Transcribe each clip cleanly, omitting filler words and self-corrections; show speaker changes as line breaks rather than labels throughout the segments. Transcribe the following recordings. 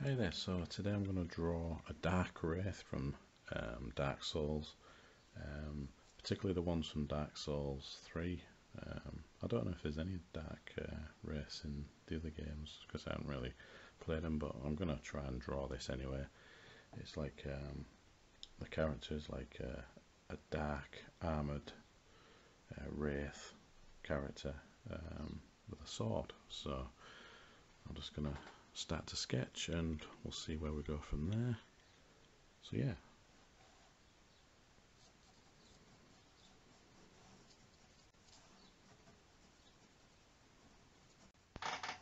Hey there, so today I'm going to draw a Dark Wraith from Dark Souls, particularly the ones from Dark Souls 3. I don't know if there's any Dark Wraiths in the other games because I haven't really played them, but I'm going to try and draw this anyway. It's like the character is like a dark armoured Wraith character with a sword, so I'm just going to start to sketch and we'll see where we go from there. So yeah.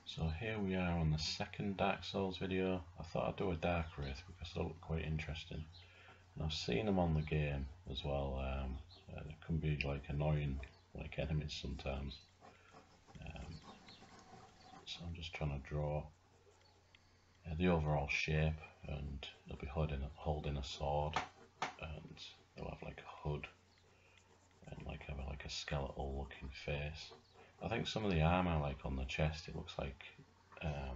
So here we are on the second Dark Souls video. I thought I'd do a Dark Wraith because they look quite interesting. And I've seen them on the game as well. It can be like annoying like enemies sometimes. So I'm just trying to draw the overall shape, and they'll be holding a sword, and they'll have like a hood and have like a skeletal looking face. I think some of the armour, like on the chest, it looks like a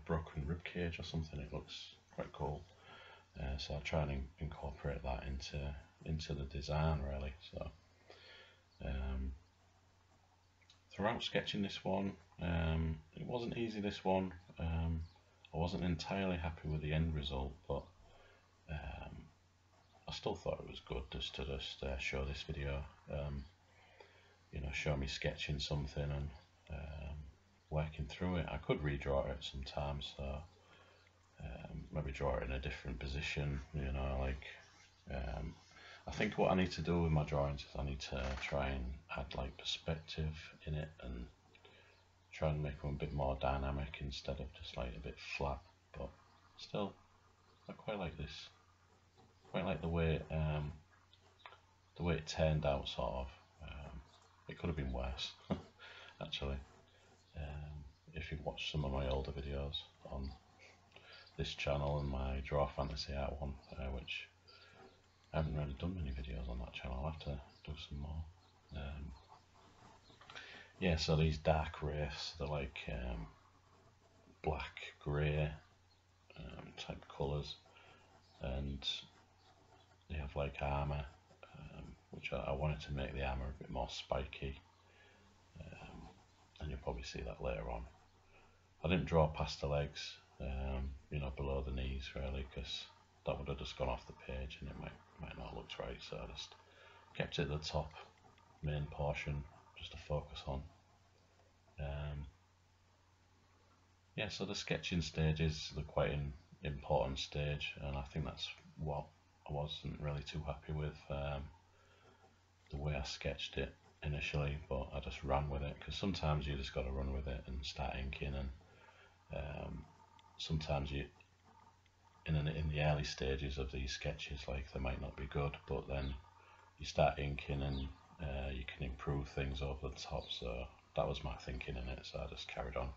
broken rib cage or something. It looks quite cool. So I'll try and incorporate that into the design really. So throughout sketching this one, it wasn't easy. This one, I wasn't entirely happy with the end result, but I still thought it was good just to show this video. You know, show me sketching something and working through it. I could redraw it sometimes, so maybe draw it in a different position. You know, I think what I need to do with my drawings is I need to try and add like perspective in it and try and make them a bit more dynamic instead of just like a bit flat. But still, I quite like this. Quite like the way it turned out, sort of. It could have been worse, actually. If you've watched some of my older videos on this channel and my Draw Fantasy Art one, which I haven't really done many videos on that channel, I'll have to do some more. Yeah, so these Dark Wraiths, they're like black, grey type colours, and they have like armour, which I wanted to make the armour a bit more spiky, and you'll probably see that later on. I didn't draw past the legs, you know, below the knees really, because that would have just gone off the page and it might not look right, so I just kept it at the top, main portion, just to focus on. Yeah, so the sketching stage is quite an important stage, and I think that's what I wasn't really too happy with, the way I sketched it initially, but I just ran with it, because sometimes you just got to run with it and start inking, and sometimes you in the early stages of these sketches, like, they might not be good, but then you start inking and you can improve things over the top. So that was my thinking in it, so I just carried on.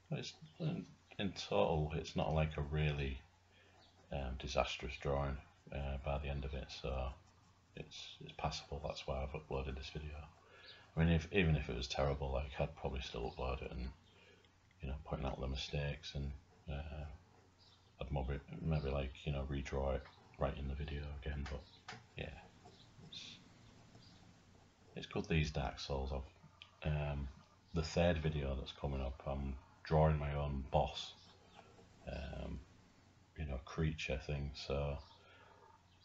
It's, in total, it's not like a really disastrous drawing by the end of it, so it's passable. That's why I've uploaded this video. I mean, even if it was terrible, like, I'd probably still upload it and, you know, point out the mistakes, and I'd maybe like, you know, redraw it right in the video again. But yeah, it's good, these Dark Souls. The third video that's coming up, I'm drawing my own boss, you know, creature thing. So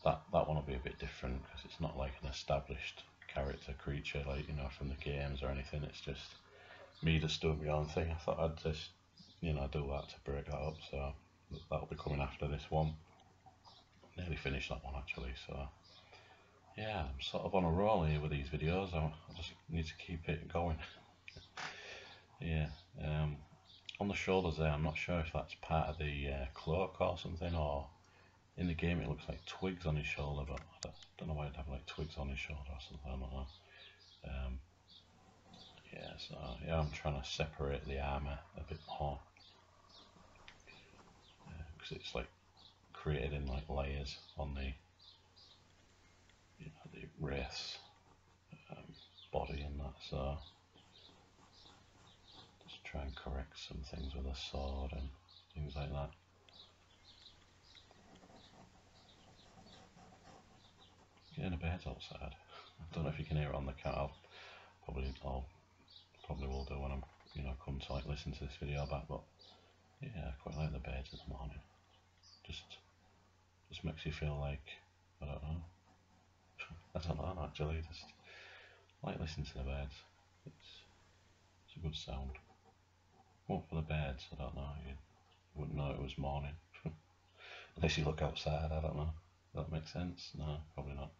that one will be a bit different, because it's not like an established character creature, like, you know, from the games or anything. It's just me just doing my own thing. I thought I'd just, you know, do that to break that up. So that'll be coming after this one. Nearly finished that one actually. So yeah, I'm sort of on a roll here with these videos. I just need to keep it going. Yeah. On the shoulders there, I'm not sure if that's part of the cloak or something, or in the game it looks like twigs on his shoulder, but I don't know why I'd have like twigs on his shoulder or something. I don't know. Yeah, so yeah, I'm trying to separate the armour a bit more, because it's like created in like layers on the, you know, the Wraith's body and that. So just try and correct some things with a sword and things like that. Getting a bird outside. I don't know if you can hear it on the cat. I'll probably will do when I'm come to like listen to this video back. But yeah, I quite like the birds in the morning. Just makes you feel like I don't know. I don't know actually. Just like listening to the birds. It's a good sound. Well, for the birds, I don't know. You wouldn't know it was morning unless you look outside. I don't know. Does that make sense? No, probably not.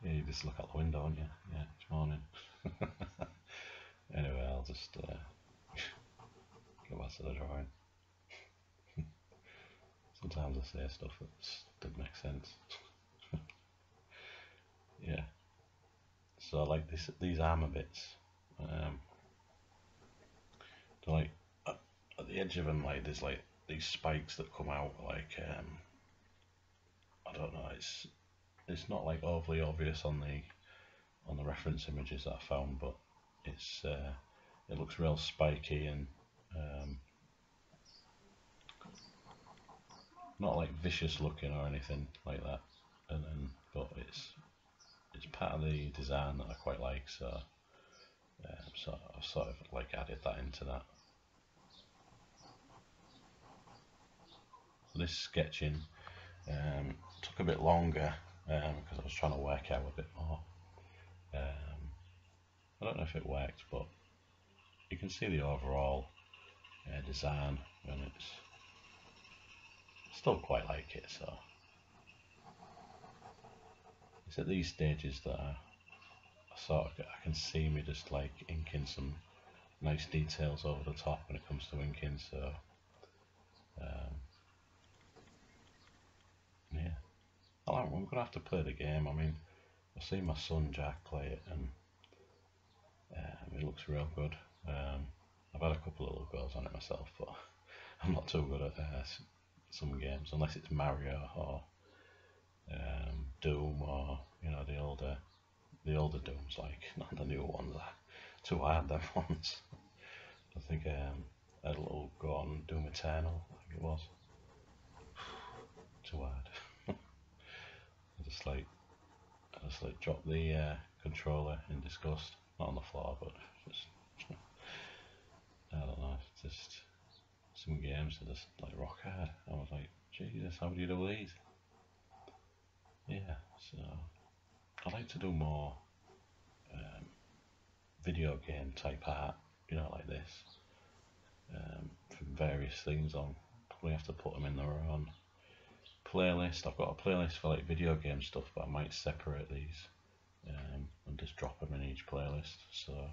Yeah, you just look out the window, don't you? Yeah, it's morning. Anyway, I'll just go back to the drawing. Sometimes I say stuff that doesn't make sense. Yeah. So like these armor bits, they're like at the edge of them, like there's like these spikes that come out. Like I don't know. It's not like overly obvious on the reference images that I found, but it looks real spiky and not like vicious looking or anything like that. But it's part of the design that I quite like, so I've sort of like added that into that. So this sketching took a bit longer because I was trying to work out a bit more. I don't know if it worked, but you can see the overall design, and it's still quite like it. So it's at these stages that I can see me just like inking some nice details over the top when it comes to inking. So yeah, I'm gonna have to play the game. I mean, I've seen my son Jack play it, and it looks real good. I've had a couple of little goes on it myself, but I'm not too good at some games unless it's Mario or Doom, or the older Dooms, like not the newer ones. Too hard, them ones. I think I had a little go on Doom Eternal, I think it was. Too hard. I just like dropped the controller in disgust. Not on the floor, but just I don't know. Just some games are just like rock hard. I was like, Jesus, how do you do these? Yeah, so I like to do more video game type art, like this, from various things. I'll probably have to put them in their own playlist. I've got a playlist for like video game stuff, but I might separate these and just drop them in each playlist. So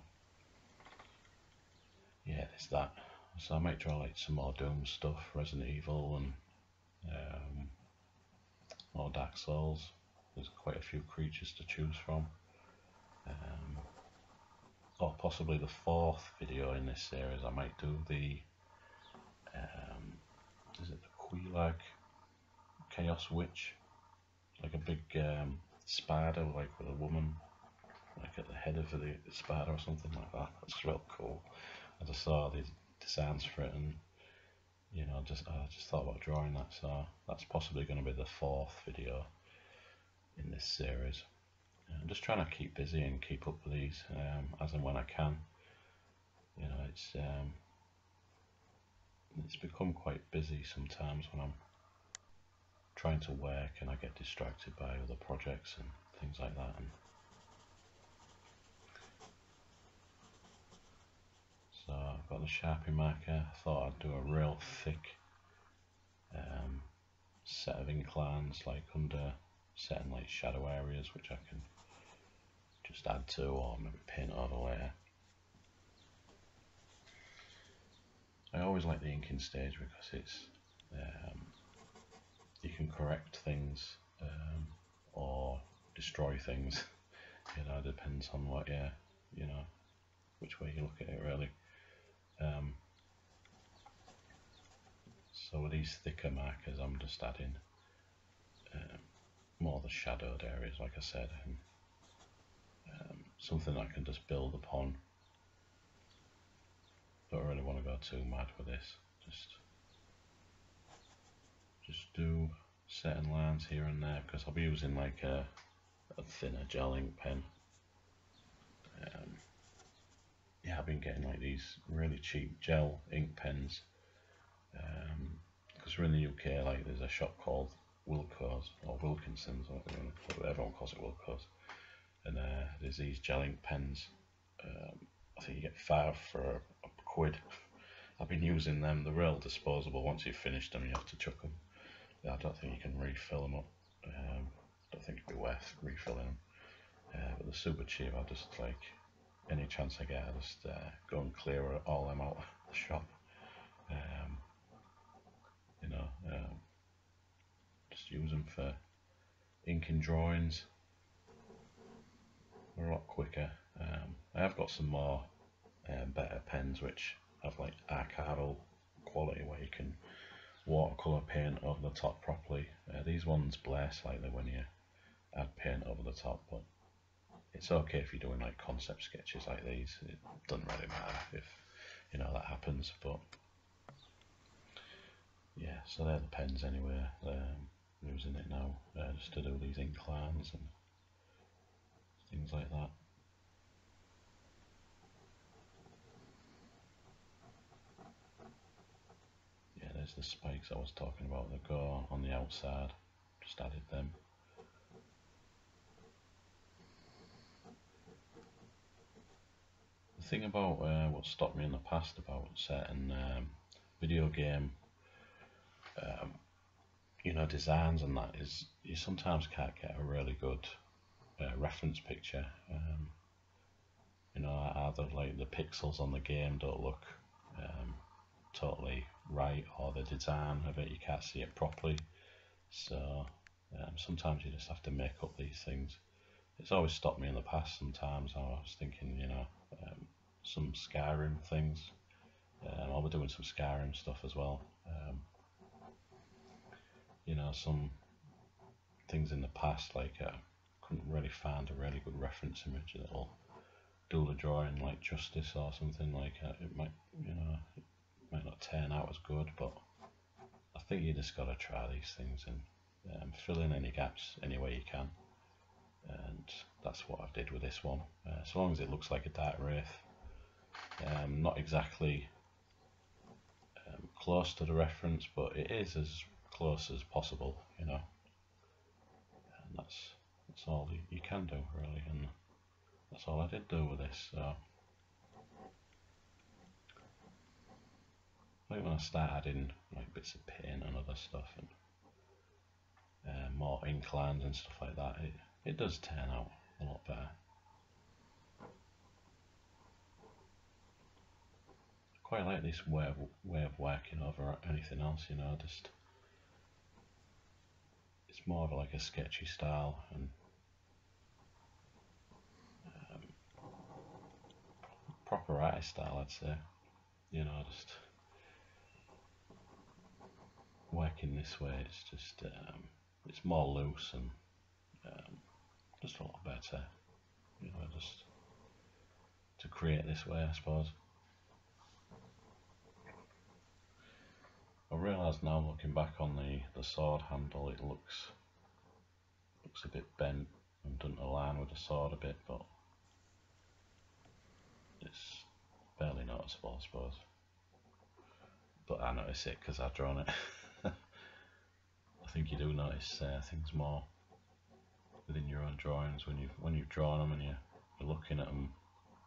yeah, there's that. So I might draw like some more Doom stuff, Resident Evil, and more Dark Souls. There's quite a few creatures to choose from. Or possibly the fourth video in this series, I might do the is it the Quelaag Chaos Witch, like a big spider, like with a woman like at the head of the spider or something like that. That's real cool. I just saw the designs for it, and I just thought about drawing that. So that's possibly going to be the fourth video in this series. I'm just trying to keep busy and keep up with these as and when I can. It's become quite busy sometimes when I'm trying to work and I get distracted by other projects and things like that. And so I've got the Sharpie marker. I thought I'd do a real thick set of ink lines, like under certain like shadow areas, which I can just add to or maybe paint overlay. I always like the inking stage because it's you can correct things or destroy things. It depends on what which way you look at it really. So with these thicker markers, I'm just adding more of the shadowed areas, like I said, and something I can just build upon go too mad with this. Just do certain lines here and there, because I'll be using like a thinner gel ink pen. Yeah, I've been getting like these really cheap gel ink pens, because we're in the UK. Like, there's a shop called Wilko's or Wilkinson's, or everyone calls it Wilko's, and there's these gel ink pens. I think you get 5 for a quid. I've been using them. They're real disposable. Once you've finished them, you have to chuck them. I don't think you can refill them up. Don't think it'd be worth refilling them. But they're super cheap. I just, like, any chance I get, I just go and clear all them out of the shop. Just use them for inking drawings. They're a lot quicker. I have got some more better pens which have like archival quality, where you can watercolour paint over the top properly. These ones blur slightly when you add paint over the top, but it's okay if you're doing like concept sketches like these. It doesn't really matter if that happens. But yeah, so they're the pens anyway. I'm using it now just to do these ink lines and things like that. Yeah, there's the spikes I was talking about that go on the outside. Just added them. The thing about what stopped me in the past about certain video game designs and that is you sometimes can't get a really good reference picture. Either like the pixels on the game don't look totally right, or the design of it, you can't see it properly. So sometimes you just have to make up these things. It's always stopped me in the past. Sometimes I was thinking, some Skyrim things. I'll be doing some Skyrim stuff as well. Some things in the past, like I couldn't really find a really good reference image that'll do the drawing like justice or something like that. It might not turn out as good, but I think you just got to try these things and fill in any gaps any way you can. And that's what I did with this one. So long as it looks like a dark wraith, not exactly close to the reference, but it is as close as possible, and that's all you can do really, and that's all I did do with this. So like when I start adding like bits of paint and other stuff and more ink lines and stuff like that, it does turn out a lot better. I quite like this way of working over anything else, just it's more of like a sketchy style, and proper artist style, I'd say. Just working this way, it's just it's more loose and just a lot better, just to create this way, I suppose. I realise now, looking back on the sword handle, it looks a bit bent and doesn't align with the sword a bit, but it's barely noticeable, I suppose. But I notice it because I've drawn it. I think you do notice things more within your own drawings when you've drawn them and you're looking at them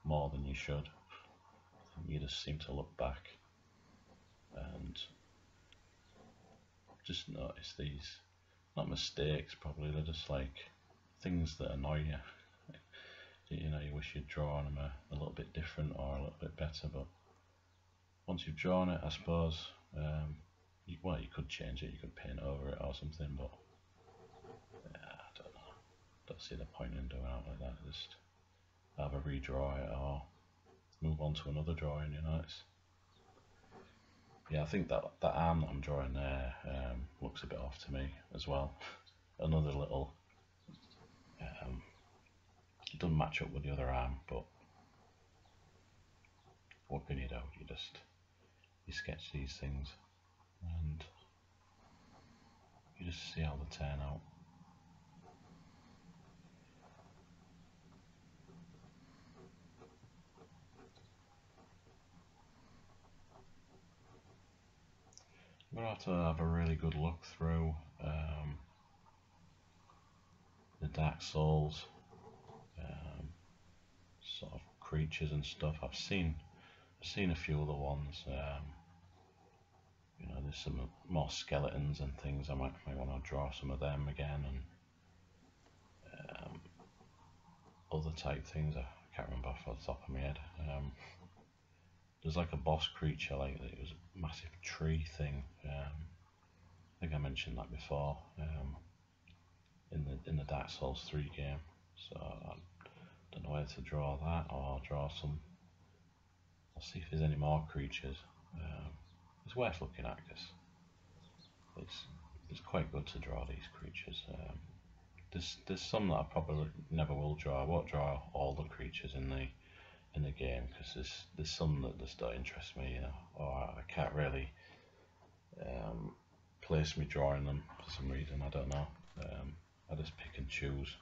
more than you should. I think you just seem to look back and just notice these, not mistakes probably, they're just like things that annoy you. You wish you'd drawn them a little bit different or a little bit better, but once you've drawn it, I suppose, you could change it, you could paint over it or something, but I don't know, don't see the point in doing it like that. Just either redraw it or move on to another drawing, yeah, I think that arm that I'm drawing there looks a bit off to me as well. Another little, it doesn't match up with the other arm, but what can you do? you sketch these things and you just see how they turn out. I'm going to have a really good look through the Dark Souls sort of creatures and stuff. I've seen a few other ones. You know, there's some more skeletons and things. I might want to draw some of them again, and other type things. I can't remember off the top of my head. There's like a boss creature, like it was a massive tree thing. I think I mentioned that before in the Dark Souls 3 game. So I don't know whether to draw that or draw some. I'll see if there's any more creatures. It's worth looking at because it's quite good to draw these creatures. There's some that I probably never will draw. I won't draw all the creatures in the game because there's some that just don't interest me, you know, or I can't really place me drawing them for some reason. I don't know. I just pick and choose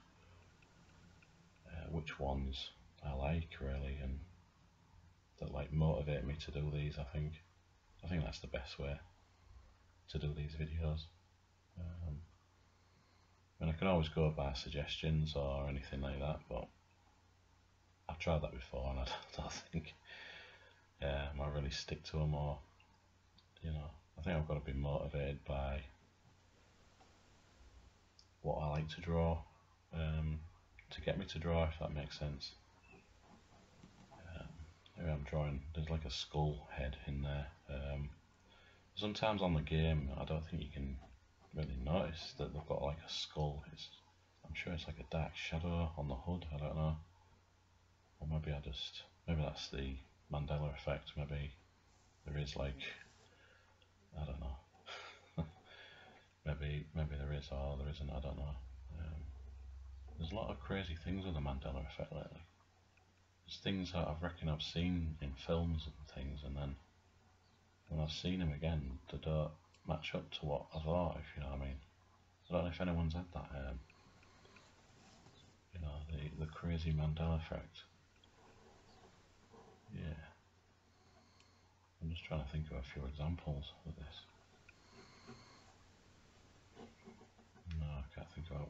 which ones I like really, and that like motivate me to do these. I think that's the best way to do these videos. And I can always go by suggestions or anything like that, but I've tried that before and I don't think I really stick to them, or you know, I think I've got to be motivated by what I like to draw to get me to draw, if that makes sense. Here I'm drawing, there's like a skull head in there. Sometimes on the game I don't think you can really notice that they've got like a skull. I'm sure it's like a dark shadow on the hood, I don't know. Or maybe that's the Mandela effect. Maybe there is like, I don't know. maybe there is or there isn't, I don't know. There's a lot of crazy things with the Mandela effect lately. There's things that I reckon I've seen in films and things, and then when I've seen them again, they don't match up to what I thought, if you know what I mean. I don't know if anyone's had that, you know, the crazy Mandela effect. Yeah. I'm just trying to think of a few examples of this. No, I can't think of it.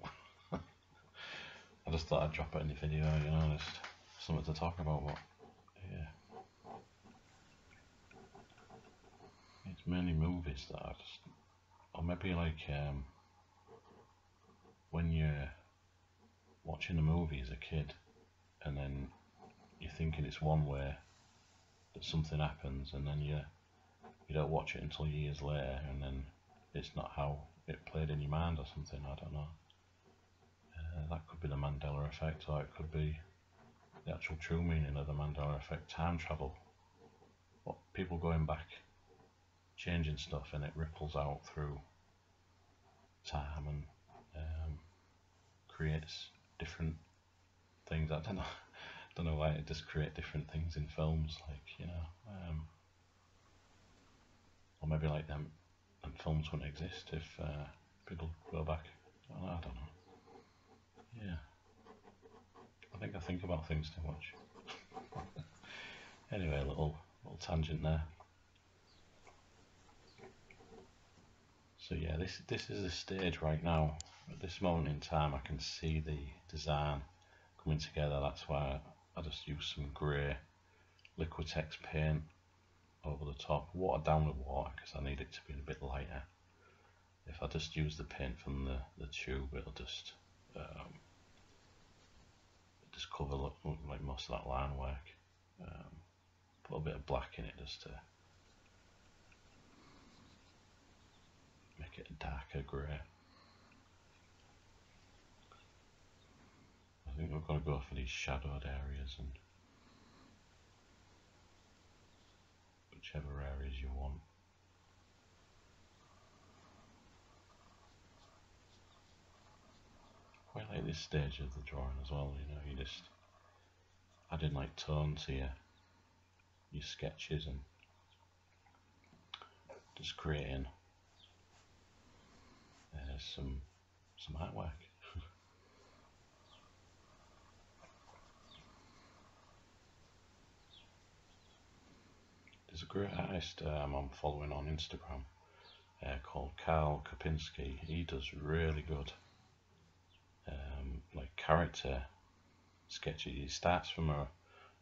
I just thought I'd drop it in the video, you know, just something to talk about, but yeah. It's mainly movies that I just, or maybe like when you're watching a movie as a kid and then you're thinking it's one way, that something happens, and then you don't watch it until years later, and then it's not how it played in your mind or something, I don't know. That could be the Mandela effect, or it could be the actual true meaning of the Mandela effect, time travel. What, people going back, changing stuff, and it ripples out through time and creates different things. I don't know why it just create different things in films, like, you know, or maybe like them films wouldn't exist if people go back. I don't know. Yeah, I think about things too much. Anyway, a little tangent there. So yeah, this is the stage right now. At this moment in time, I can see the design coming together. That's why I just use some grey Liquitex paint over the top, watered down with water because I need it to be a bit lighter. If I just use the paint from the tube, it'll just cover like most of that line work. Put a bit of black in it just to make it a darker grey. I think we've got to go for these shadowed areas and whichever areas you want. Quite like this stage of the drawing as well, you know, you just add in like tone to your sketches and just creating some artwork. There's a great artist I'm following on Instagram called Karl Kopinski. He does really good like character sketches. He starts from a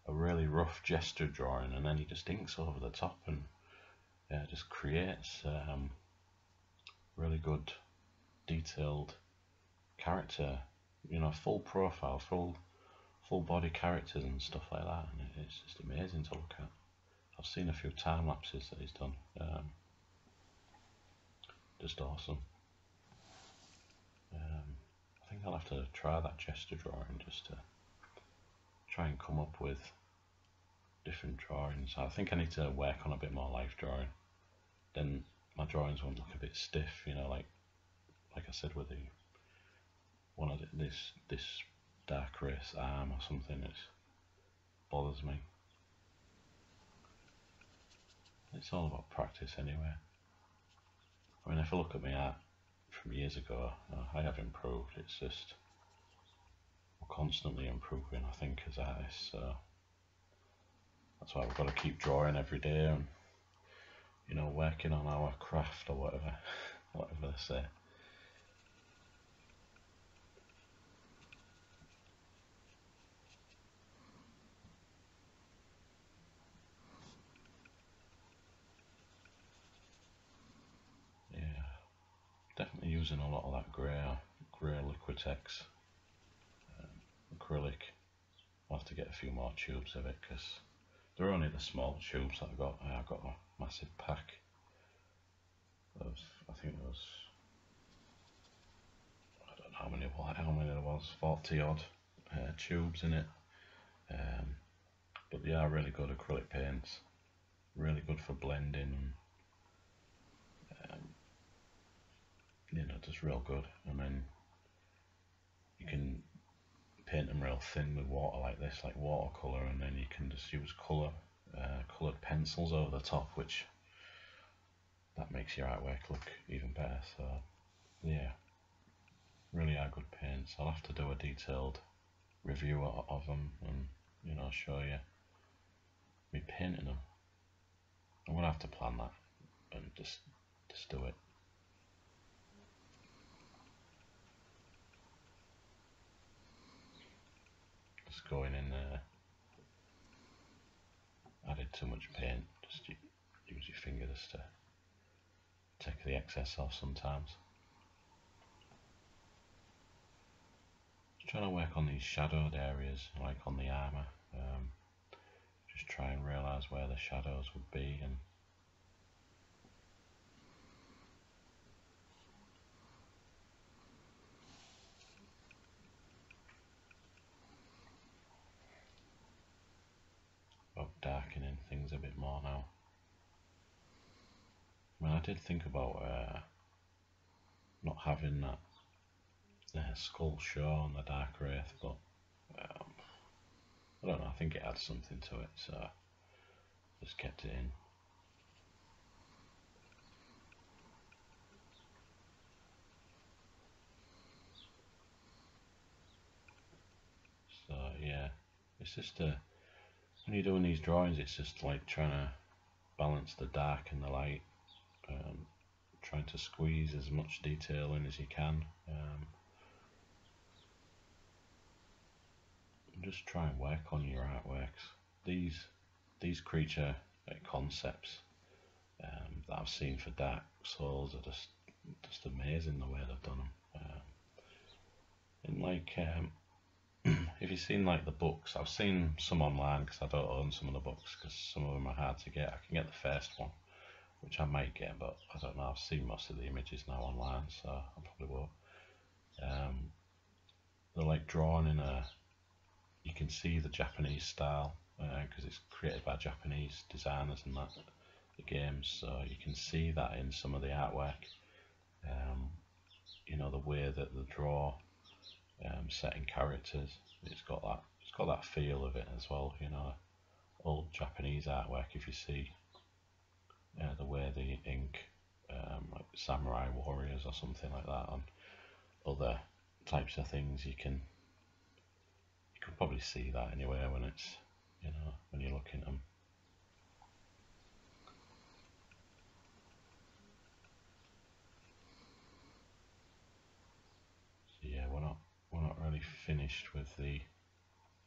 really rough gesture drawing, and then he just inks over the top and just creates really good detailed character, full profile, full body characters and stuff like that, and it's just amazing to look at. I've seen a few time lapses that he's done, just awesome. I think I'll have to try that gesture drawing just to try and come up with different drawings. I think I need to work on a bit more life drawing. Then my drawings won't look a bit stiff, like I said with the one of this dark race arm or something. It bothers me. It's all about practice anyway. I mean, if I look at my art from years ago, I have improved. It's just we're constantly improving, I think, as artists. So that's why we've got to keep drawing every day and working on our craft or whatever they say. Yeah, definitely using a lot of that grey Liquitex acrylic. I'll have to get a few more tubes of it because they're only the small tubes that I got. I got a massive pack of, I think there was, I don't know how many there was, 40 odd tubes in it. But they are really good acrylic paints, really good for blending, just real good. I mean, you can paint them real thin with water like this, like watercolour, and then you can just use coloured pencils over the top, which that makes your artwork look even better. So yeah, really are good paints. I'll have to do a detailed review of them and show you me painting them. I'm gonna have to plan that and just do it. Just going in there, added too much paint, just use your finger just to take the excess off sometimes. Just trying to work on these shadowed areas, like on the armour. Just try and realise where the shadows would be, and about darkening things a bit more now. I mean, I did think about not having that skull show on the Dark Wraith, but I don't know, I think it adds something to it, so just kept it in. So yeah, it's just when you're doing these drawings, it's just like trying to balance the dark and the light, trying to squeeze as much detail in as you can. Just try and work on your artworks. These creature concepts that I've seen for Dark Souls are just amazing the way they've done them. And like if you've seen like the books, I've seen some online because I don't own some of the books because some of them are hard to get. I can get the first one, which I might get, but I don't know. I've seen most of the images now online, so I probably will. They're like drawn in you can see the Japanese style because it's created by Japanese designers and that, the games, so you can see that in some of the artwork. The way that they draw setting characters, it's got that feel of it as well. Old Japanese artwork. If you see the way the ink like Samurai Warriors or something like that, and other types of things. You can probably see that anywhere when it's, when you're looking at them. So yeah, we're not really finished with the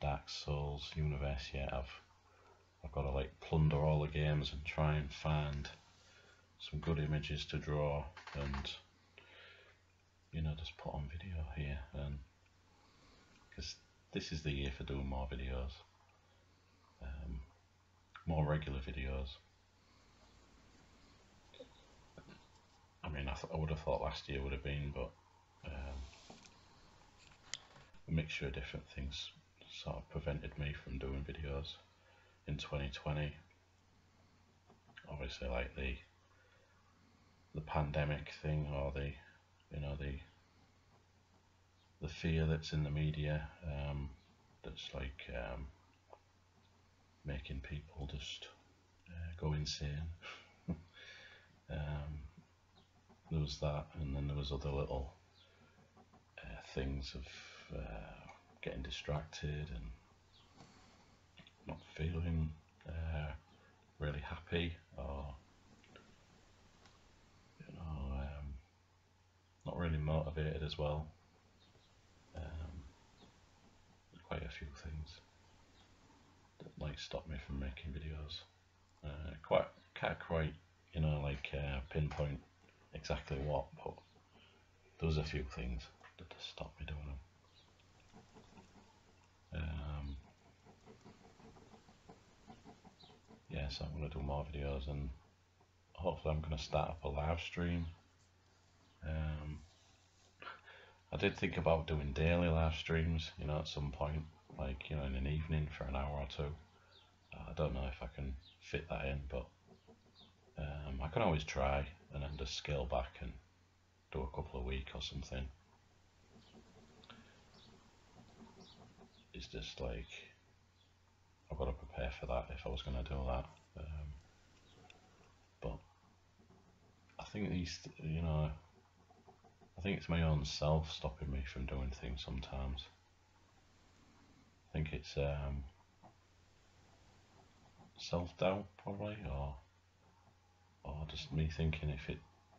Dark Souls universe yet. I've got to like plunder all the games and try and find some good images to draw, and just put on video here, and because this is the year for doing more videos, more regular videos. I mean, I would have thought last year would have been, but a mixture of different things sort of prevented me from doing videos in 2020. Obviously, like the pandemic thing, or the fear that's in the media, that's like making people just go insane. There was that, and then there was other little things of getting distracted and not feeling really happy, or not really motivated as well. Quite a few things that like stop me from making videos. Can't quite pinpoint exactly what, but there was a few things that just stopped me doing them. Yeah, so I'm going to do more videos, and hopefully I'm going to start up a live stream. I did think about doing daily live streams, at some point, like, in an evening for an hour or two. I don't know if I can fit that in, but I can always try and then just scale back and do a couple a week or something. It's just like, I've got to prepare for that if I was going to do that. But I think I think it's my own self stopping me from doing things sometimes. I think it's self-doubt probably, or just me thinking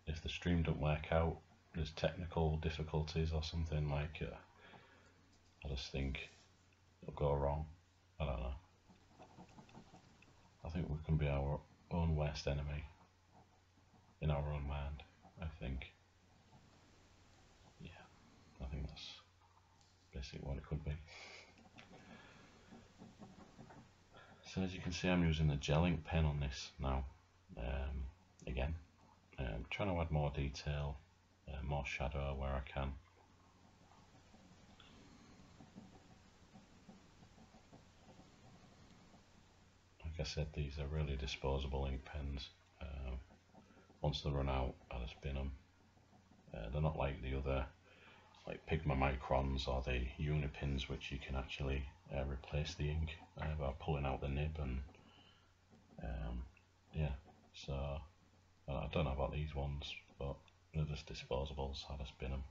if the stream don't work out, there's technical difficulties or something, like I just think it'll go wrong. I don't know. I think we can be our own worst enemy in our own mind, I think. Yeah, I think that's basically what it could be. So as you can see, I'm using the gel ink pen on this now. Again, trying to add more detail, more shadow where I can. Like I said, these are really disposable ink pens. Once they run out, I just bin them. They're not like the other, like Pigma Microns or the Unipins, which you can actually replace the ink by pulling out the nib, and yeah, so I don't know about these ones, but they're just disposables, so I just bin them.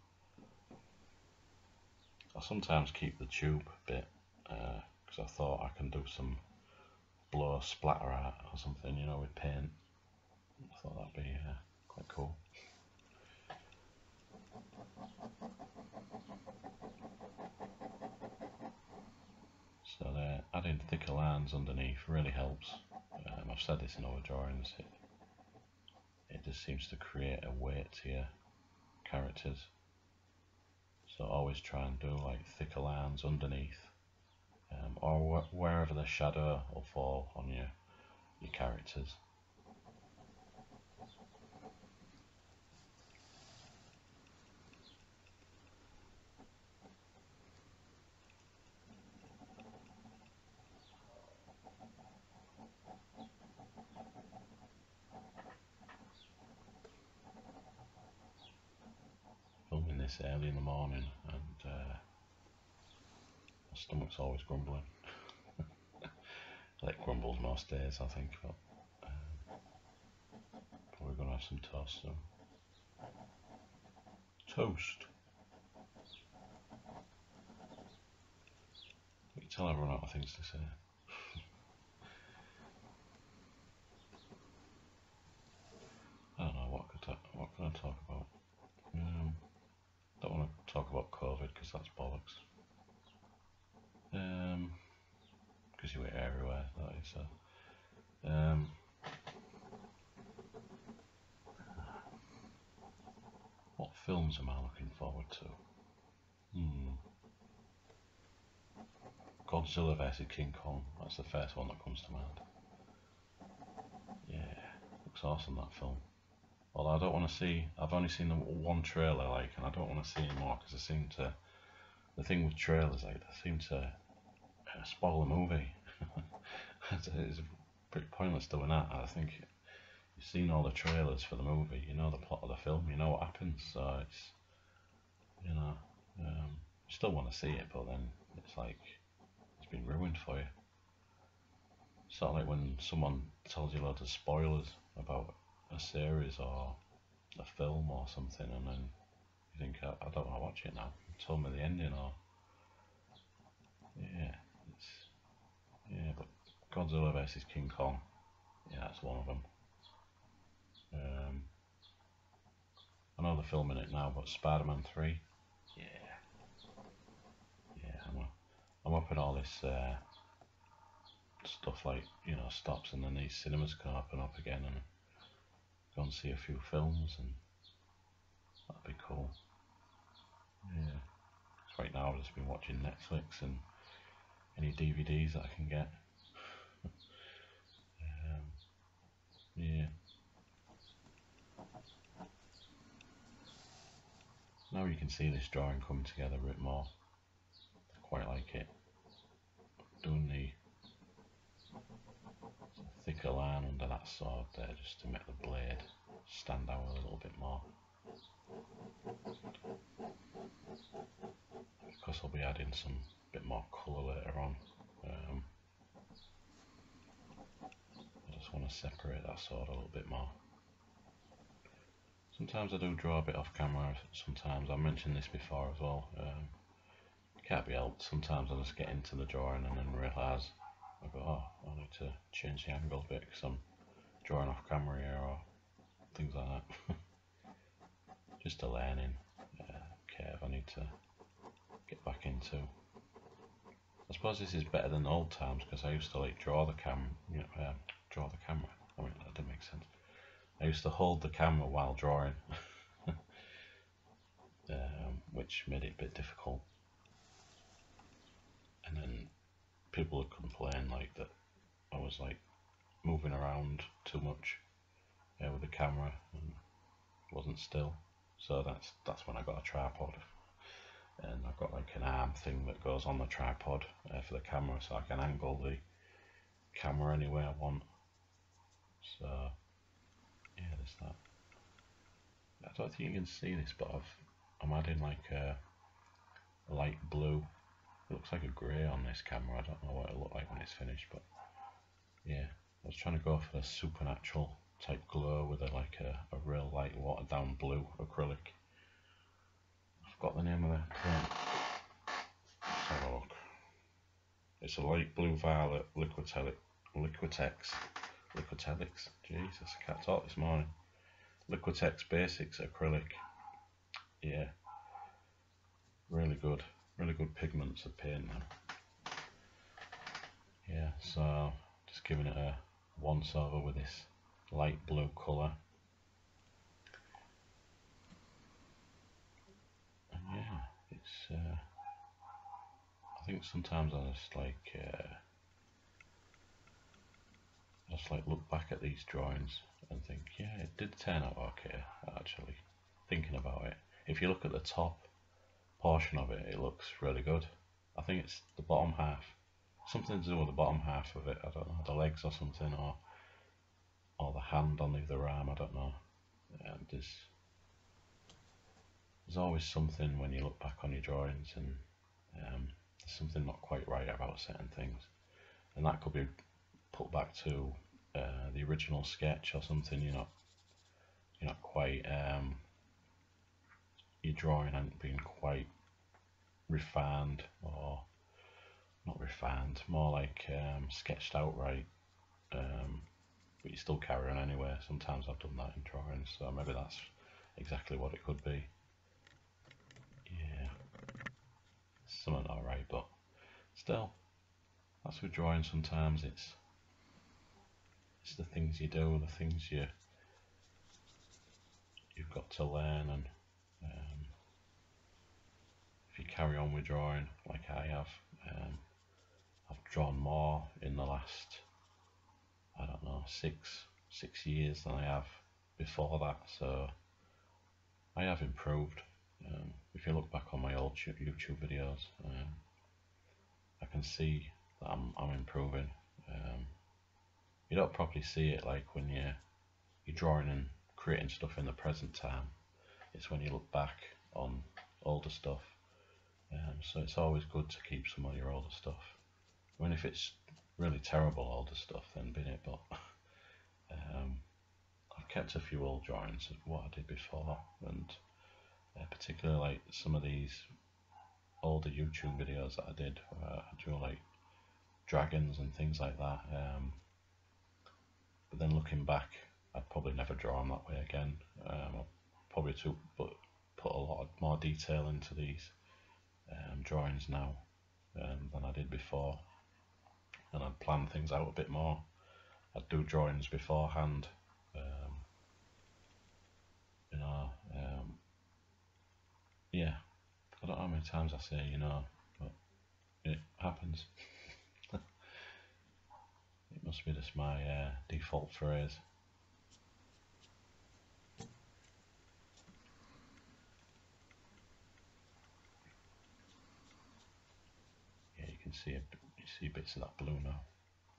I sometimes keep the tube bit, because I thought I can do some blow splatter art or something, with paint. I thought that'd be quite cool. So adding thicker lines underneath really helps. I've said this in other drawings, it just seems to create a weight to your characters. So always try and do like thicker lines underneath, or wherever the shadow will fall on your characters. Filming this early in the morning, and my stomach's always grumbling. It grumbles most days, I think, but probably going have some toast soon. Toast. You tell everyone out of things to say. I don't know, what can I talk about? Don't want to talk about COVID because that's bollocks. Because you were everywhere, that is. What films am I looking forward to? Godzilla vs King Kong. That's the first one that comes to mind. Yeah, looks awesome, that film. Although I don't want to see. I've only seen the one trailer, and I don't want to see any more because they seem to. The thing with trailers, they seem to spoil the movie. It's pretty pointless doing that. I think you've seen all the trailers for the movie, you know the plot of the film, you know what happens, so it's, you still want to see it, but then it's like, it's been ruined for you. It's sort of like when someone tells you loads of spoilers about a series or a film or something, and then you think, I don't want to watch it now, tell me the ending, or, but Godzilla vs King Kong, that's one of them. I know they're filming it now, but Spider-Man 3, I'm hoping all this stuff stops, and then these cinemas can open up again and go and see a few films, and that'd be cool. So right now I've just been watching Netflix and any DVDs that I can get. Now you can see this drawing coming together a bit more. I quite like it. Doing the thicker line under that sword there, just to make the blade stand out a little bit more. Of course I'll be adding some bit more colour later on. I just want to separate that sword a little bit more. Sometimes I do draw a bit off camera, sometimes, I mentioned this before as well, it can't be helped, sometimes I just get into the drawing and then realise, I go, oh, I need to change the angle a bit because I'm drawing off camera here, or things like that. Just a learning curve I need to get back into. I suppose this is better than old times because I used to draw the camera, I mean, that didn't make sense. I used to hold the camera while drawing, which made it a bit difficult. And then people would complain that I was moving around too much with the camera and wasn't still. So that's when I got a tripod, and I've got an arm thing that goes on the tripod for the camera, so I can angle the camera any way I want. So there's that. I don't think you can see this, but I'm adding a light blue. It looks like a grey on this camera. I don't know what it'll look like when it's finished, but I was trying to go for a supernatural type glow with a real light watered down blue acrylic. I forgot the name of that print. Let's have a look. It's a light blue violet Liquitex. Jesus, I can't talk this morning. Liquitex Basics acrylic. Really good pigments of paint now. So just giving it a once over with this light blue colour. And it's I think sometimes I just look back at these drawings and think, it did turn out okay, actually, thinking about it. If you look at the top portion of it, it looks really good. I think it's the bottom half, something to do with the bottom half of it, I don't know, the legs or something, or the hand on either arm, I don't know. There's always something when you look back on your drawings, and there's something not quite right about certain things, and that could be put back to the original sketch or something. you're not quite your drawing hasn't been quite refined, or not refined, more like sketched out right, but you still carry on anyway. Sometimes I've done that in drawings, so maybe that's exactly what it could be. Yeah, something alright, but still, that's with drawing. Sometimes it's the things you do, the things you've got to learn, and if you carry on with drawing like I have, I've drawn more in the last, I don't know, six years than I have before that, so I have improved. If you look back on my old YouTube videos, I can see that I'm improving. You don't probably see it like when you're drawing and creating stuff in the present time. It's when you look back on older stuff. So it's always good to keep some of your older stuff. I mean, if it's really terrible older stuff, then bin it, but I've kept a few old drawings of what I did before, and particularly like some of these older YouTube videos that I did, I drew like dragons and things like that, but then looking back, I'd probably never draw them that way again. I'll probably put a lot more detail into these drawings now than I did before, and I'd plan things out a bit more. I'd do drawings beforehand, you know, yeah, I don't know how many times I say, you know, but it happens. It must be just my default phrase. Yeah, you can see bits of that blue now.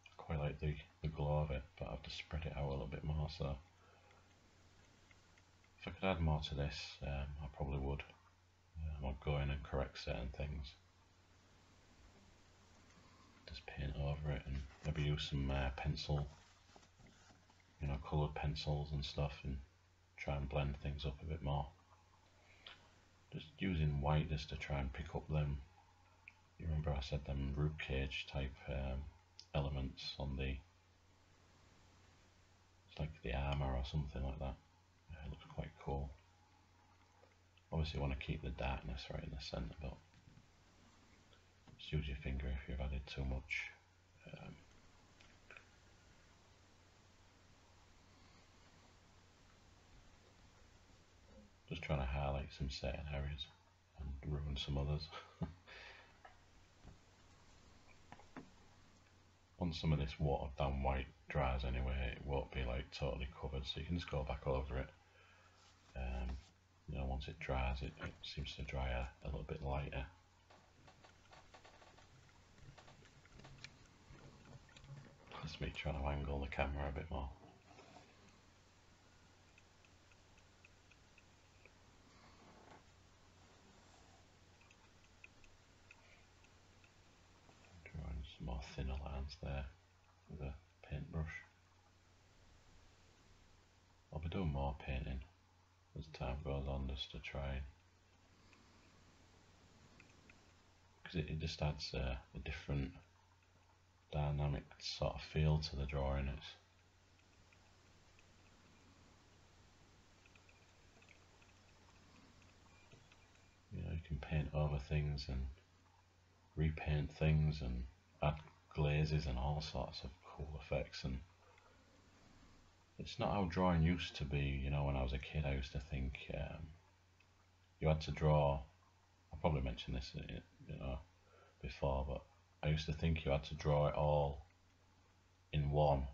I quite like the glow of it, but I've just spread it out a little bit more, so if I could add more to this, I probably would. I'd go in and correct certain things. Just paint over it and maybe use some pencil, you know, coloured pencils and stuff, and try and blend things up a bit more. Just using white just to try and pick up them, you remember I said them roof cage type elements on the, it's like the armour or something like that. It looks quite cool. Obviously you want to keep the darkness right in the centre, but just use your finger if you've added too much. Just trying to highlight some certain areas and ruin some others. Once some of this watered down white dries anyway, it won't be like totally covered, so you can just go back over it. You know, once it dries, it seems to dry a little bit lighter. That's me trying to angle the camera a bit more. Drawing some more thinner lines there with a paintbrush. I'll be doing more painting as time goes on, just to try, because it just adds a different dynamic sort of feel to the drawing. It's, you know, you can paint over things and repaint things and add glazes and all sorts of cool effects, and it's not how drawing used to be. You know, when I was a kid, I used to think you had to draw. I probably mentioned this, you know, before, but I used to think you had to draw it all in one,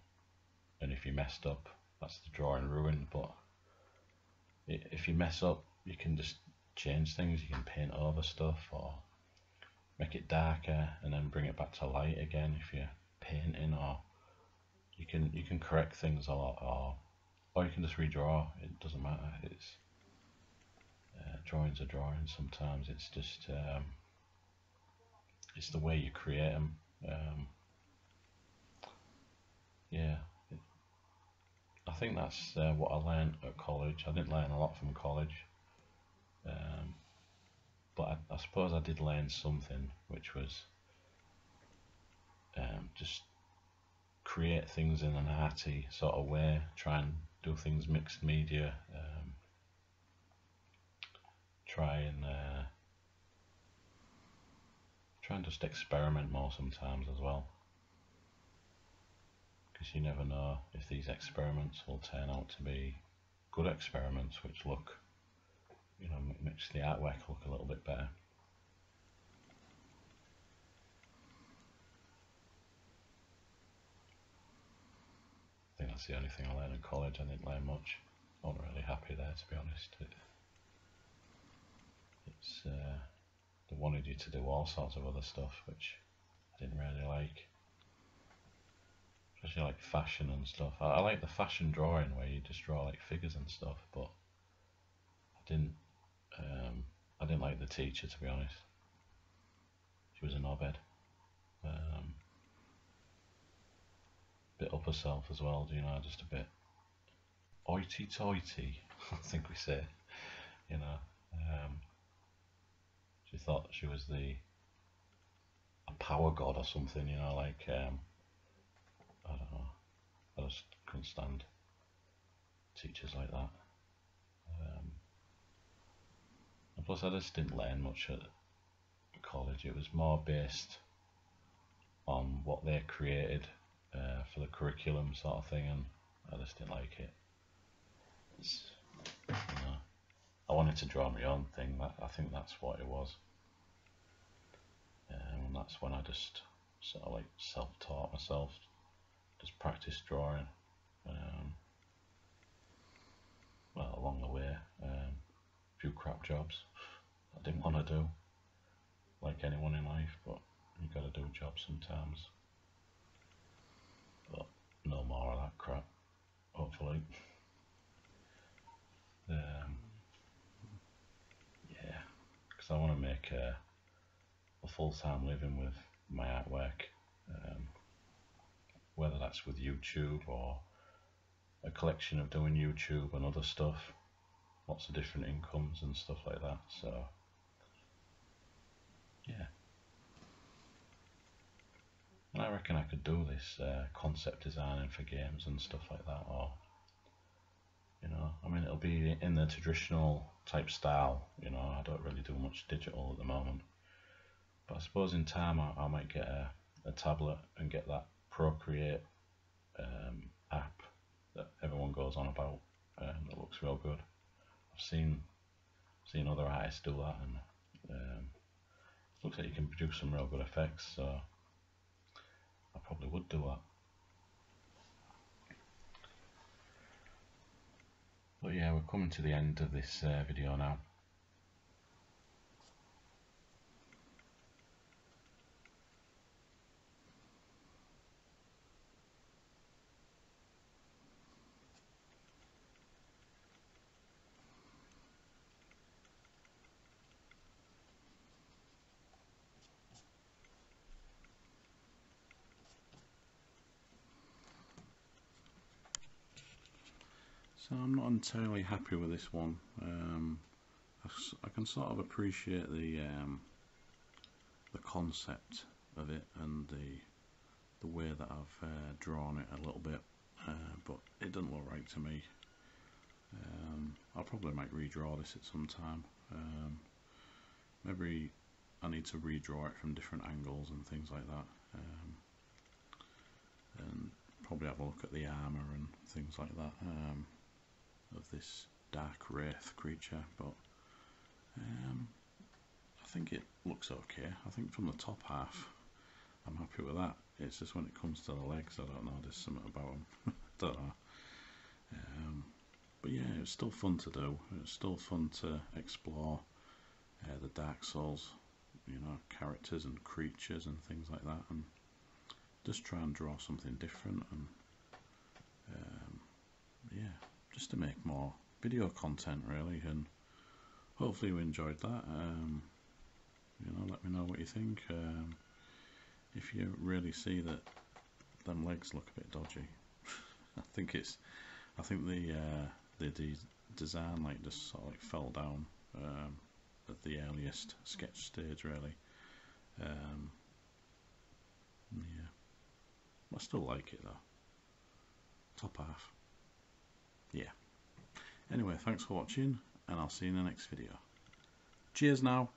and if you messed up, that's the drawing ruined. But if you mess up, you can just change things. You can paint over stuff or make it darker and then bring it back to light again if you're painting, or you can correct things a lot, or you can just redraw. It doesn't matter. It's drawings are drawings. Sometimes it's just it's the way you create them. Yeah, I think that's what I learned at college. I didn't learn a lot from college, um, but I suppose I did learn something, which was just create things in an arty sort of way, try and do things mixed media, try and just experiment more sometimes as well, because you never know if these experiments will turn out to be good experiments which look, you know, makes the artwork look a little bit better. I think that's the only thing I learned in college. I didn't learn much. I wasn't really happy there, to be honest. They wanted you to do all sorts of other stuff which I didn't really like, especially like fashion and stuff. I like the fashion drawing where you just draw like figures and stuff, but I didn't I didn't like the teacher, to be honest. She was a knobhead. Bit up herself as well, you know, just a bit hoity-toity, I think we say, you know. She thought she was a power god or something, you know, like, I don't know, I just couldn't stand teachers like that. And plus I just didn't learn much at college. It was more based on what they created for the curriculum sort of thing, and I just didn't like it. You know, I wanted to draw my own thing. I think that's what it was, and that's when I just sort of like self-taught myself, just practice drawing. Well, along the way, a few crap jobs I didn't want to do, like anyone in life, but you got to do jobs sometimes. But no more of that crap, hopefully. Yeah, because I want to make a full-time living with my artwork, whether that's with YouTube or a collection of doing YouTube and other stuff, lots of different incomes and stuff like that. So yeah, and I reckon I could do this concept designing for games and stuff like that, or, you know, I mean, it'll be in the traditional type style, you know. I don't really do much digital at the moment, but I suppose in time I might get a tablet and get that Procreate app that everyone goes on about, that looks real good. I've seen other artists do that, and it looks like you can produce some real good effects, so I probably would do that. But yeah, we're coming to the end of this video now. So I'm not entirely happy with this one. I can sort of appreciate the concept of it and the way that I've drawn it a little bit, but it doesn't look right to me. I probably might redraw this at some time. Maybe I need to redraw it from different angles and things like that, and probably have a look at the armour and things like that of this dark wraith creature, but I think it looks okay. I think from the top half I'm happy with that. It's just when it comes to the legs, I don't know, there's something about them. Don't know. But yeah, it's still fun to do. It's still fun to explore the Dark Souls, you know, characters and creatures and things like that, and just try and draw something different, and yeah, just to make more video content really, and hopefully you enjoyed that. You know, let me know what you think. If you really see that them legs look a bit dodgy, I think it's I think the design like just sort of like fell down at the earliest sketch stage, really. Yeah, I still like it though. Top half. Yeah. Anyway, thanks for watching, and I'll see you in the next video. Cheers now.